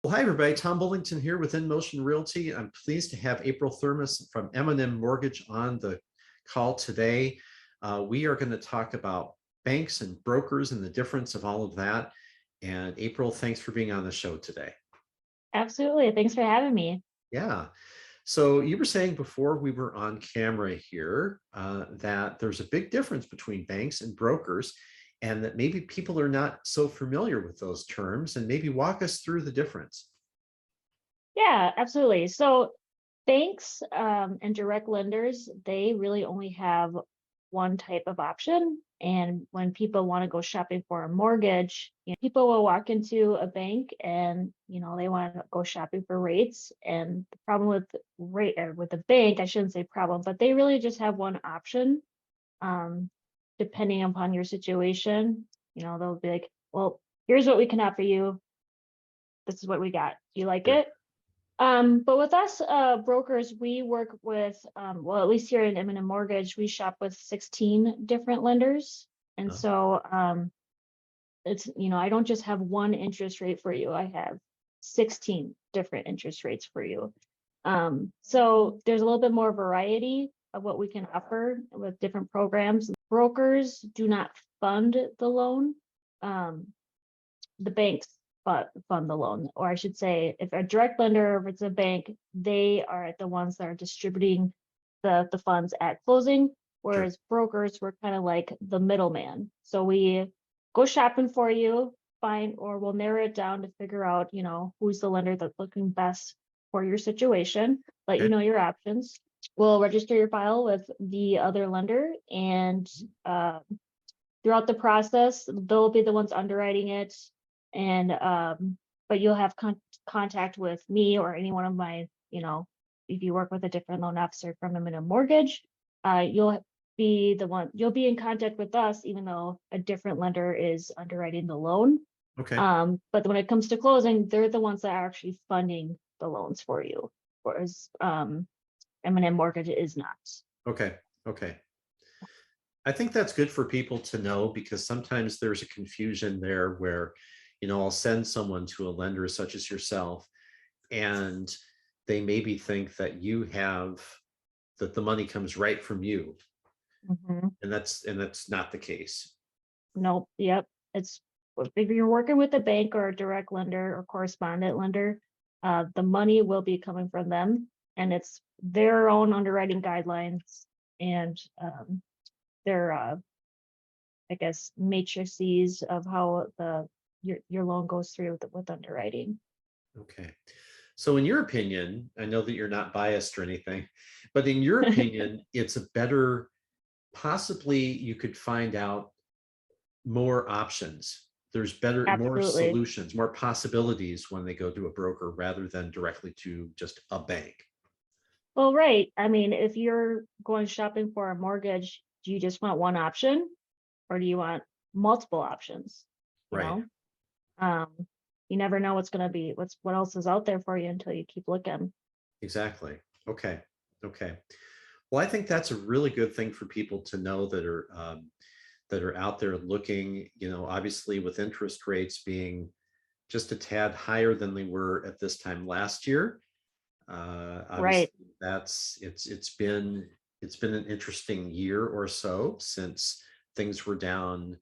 Well, hi, everybody. Tom Bullington here with In Motion Realty. I'm pleased to have April Thurmes from M&M Mortgage on the call today. We are going to talk about banks and brokers and the difference of all of that. And April, thanks for being on the show today. Absolutely. Thanks for having me. Yeah. So you were saying before we were on camera here that there's a big difference between banks and brokers, and that maybe people are not so familiar with those terms, and maybe walk us through the difference. Yeah, absolutely. So banks and direct lenders, they really only have one type of option. And when people want to go shopping for a mortgage, people will walk into a bank and they want to go shopping for rates. And the problem with with the bank, I shouldn't say problem, but they really just have one option. Um, Depending upon your situation, they'll be like, well, here's what we can offer you. This is what we got. Do you like Sure. it? But with us, brokers, we work with, well, at least here in M&M Mortgage, we shop with 16 different lenders. And Uh, so, I don't just have one interest rate for you. I have 16 different interest rates for you. So there's a little bit more variety of what we can offer with different programs. Brokers do not fund the loan. The banks fund the loan, or I should say, if a direct lender, if it's a bank, they are the ones that are distributing the funds at closing, sure. whereas brokers were kind of like the middleman. So we go shopping for you, find, or we'll narrow it down to figure out, who's the lender that's looking best for your situation, let you Okay. know your options. We'll register your file with the other lender, and throughout the process, they'll be the ones underwriting it. And but you'll have contact with me or any one of my, if you work with a different loan officer from M&M Mortgage, you'll be in contact with us, even though a different lender is underwriting the loan. Okay. But when it comes to closing, they're the ones that are actually funding the loans for you, whereas M&M Mortgage is not. Okay. Okay. I think that's good for people to know, because sometimes there's a confusion there where, I'll send someone to a lender such as yourself, and they maybe think that that the money comes right from you. Mhm. And that's not the case. Nope. Yep. It's if you're working with a bank or a direct lender or correspondent lender, the money will be coming from them, and it's their own underwriting guidelines and their, I guess, matrices of how your loan goes through with underwriting. Okay. So in your opinion, I know that you're not biased or anything, but in your opinion, it's a better, possibly you could find out more options. There's more Absolutely. solutions, more possibilities when they go to a broker rather than directly to just a bank. Well, right. I mean, if you're going shopping for a mortgage, do you just want one option, or do you want multiple options? You Right. know, um, you never know what else is out there for you until you keep looking. Exactly. Okay. Okay. Well, I think that's a really good thing for people to know that are out there looking. Obviously, with interest rates being just a tad higher than they were at this time last year. Obviously, Right. it's been an interesting year or so since things were down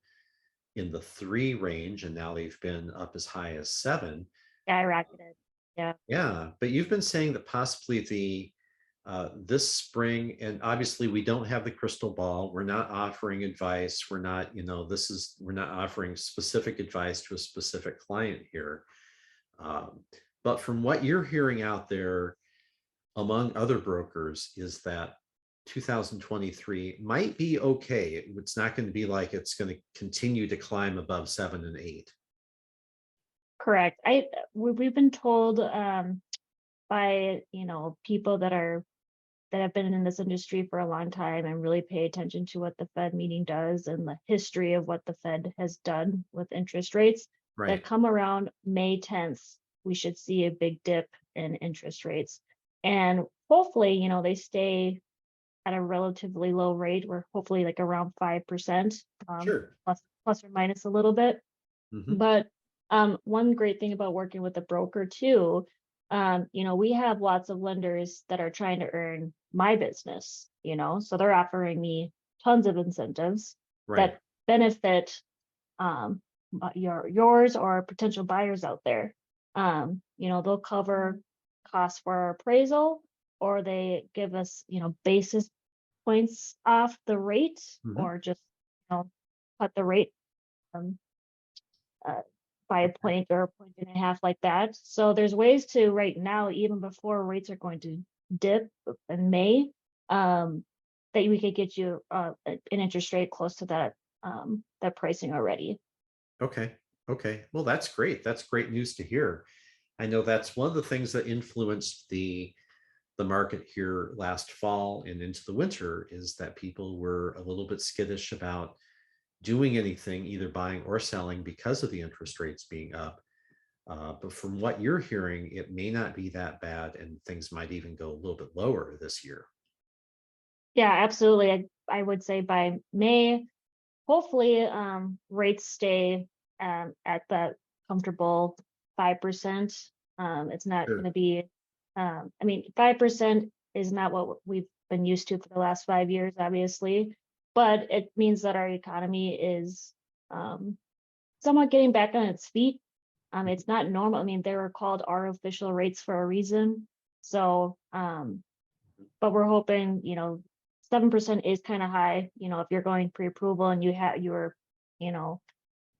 in the 3 range, and now they've been up as high as 7. Skyrocketed. Yeah. Yeah, but you've been saying that possibly this spring, and obviously we don't have the crystal ball. We're not offering advice. We're not offering specific advice to a specific client here. Um, but from what you're hearing out there, among other brokers, is that 2023 might be okay. It's not going to be like it's going to continue to climb above 7 and 8. Correct. We've been told by people that have been in this industry for a long time and really pay attention to what the Fed meeting does and the history of what the Fed has done with interest rates, that Right. come around May 10th, we should see a big dip in interest rates. And hopefully, they stay at a relatively low rate. We're hopefully like around 5%, Sure. plus or minus a little bit. Hmm. But One great thing about working with a broker too, we have lots of lenders that are trying to earn my business, so they're offering me tons of incentives Right. that benefit yours or potential buyers out there. They'll cover costs for our appraisal, or they give us, basis points off the rate, Mhm. or just, cut the rate um, uh, by a Okay. point or a point and a half, like that. So there's ways to right now, even before rates are going to dip in May, that we could get you an interest rate close to that pricing already. Okay. Okay. Well, that's great. That's great news to hear. I know that's one of the things that influenced the market here last fall and into the winter is that people were a little bit skittish about doing anything, either buying or selling because of the interest rates being up. But from what you're hearing, it may not be that bad, and things might even go a little bit lower this year. Yeah, absolutely. I would say by May, hopefully, rates stay at that comfortable 5%. It's not going Sure. to be, I mean, 5% is not what we've been used to for the last 5 years, obviously, but it means that our economy is um, somewhat getting back on its feet. It's not normal. I mean, they were called artificial rates for a reason. So, but we're hoping, 7% is kind of high, if you're going pre-approval and you're, you know,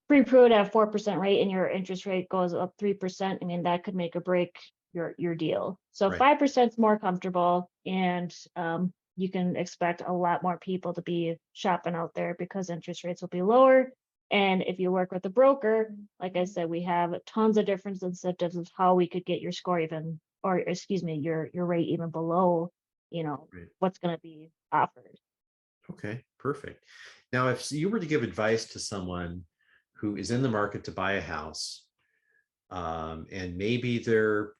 pre-approved at 4% rate and your interest rate goes up 3%. I mean, that could make or break your deal. So Right. 5% is more comfortable, and you can expect a lot more people to be shopping out there because interest rates will be lower. And if you work with a broker, like I said, we have tons of different incentives of how we could get your score even, or excuse me, your rate even below, Right. what's going to be offered. Okay. Perfect. Now, if you were to give advice to someone who is in the market to buy a house, and maybe their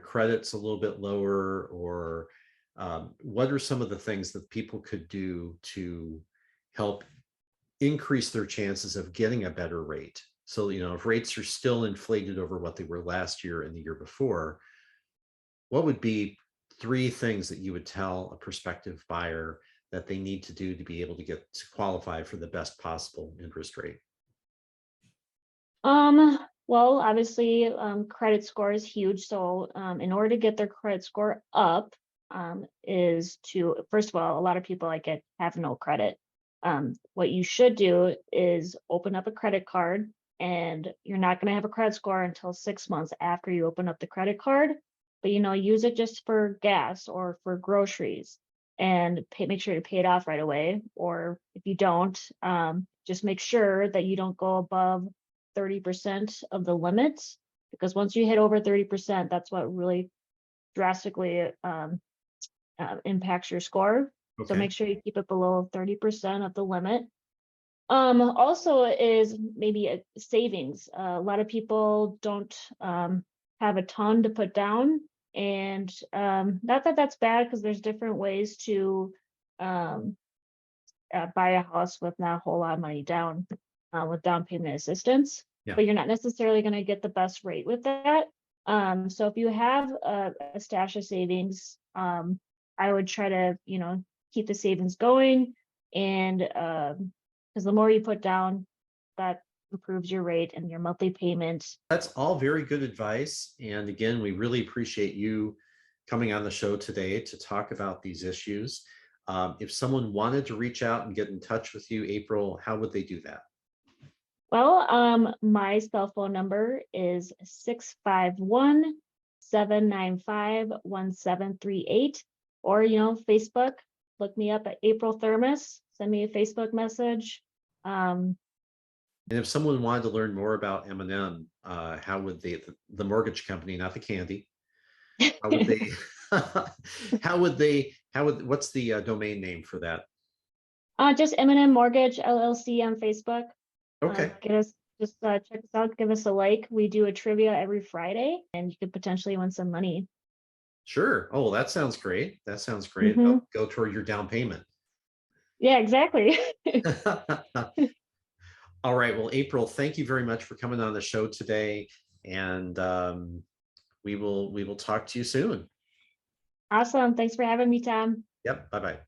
credit's a little bit lower, or what are some of the things that people could do to help increase their chances of getting a better rate? So, if rates are still inflated over what they were last year and the year before, what would be three things that you would tell a prospective buyer that they need to do to be able to get to qualify for the best possible interest rate? Well, obviously, credit score is huge. So, in order to get their credit score up, is to, first of all, a lot of people like it have no credit. What you should do is open up a credit card, and you're not going to have a credit score until 6 months after you open up the credit card. But use it just for gas or for groceries, and make sure to pay it off right away. Or if you don't, just make sure that you don't go above 30% of the limit, because once you hit over 30%, that's what really drastically impacts your score. So Okay. make sure you keep it below 30% of the limit. Also is maybe a savings. A lot of people don't have a ton to put down, and not that that's bad, because there's different ways to um, buy a house with not a whole lot of money down, with down payment assistance, Yeah. but you're not necessarily going to get the best rate with that. So if you have a stash of savings, I would try to, keep the savings going, and because the more you put down, that improves your rate and your monthly payment. That's all very good advice. And again, we really appreciate you coming on the show today to talk about these issues. If someone wanted to reach out and get in touch with you, April, how would they do that? Well, my cell phone number is 651-795-1738, or, Facebook, look me up at April Thurmes, send me a Facebook message. Um, And if someone wanted to learn more about M&M, how would they, the mortgage company, not the candy, how would they, what's the domain name for that? just M&M Mortgage LLC on Facebook. Okay. Get us, just check us out, give us a like. We do a trivia every Friday, and you could potentially win some money. Sure. Oh, that sounds great. That sounds great. Hmm. That'll go toward your down payment. Yeah, exactly. All right. Well, April, thank you very much for coming on the show today. And we will talk to you soon. Awesome. Thanks for having me, Tom. Yep. Bye-bye.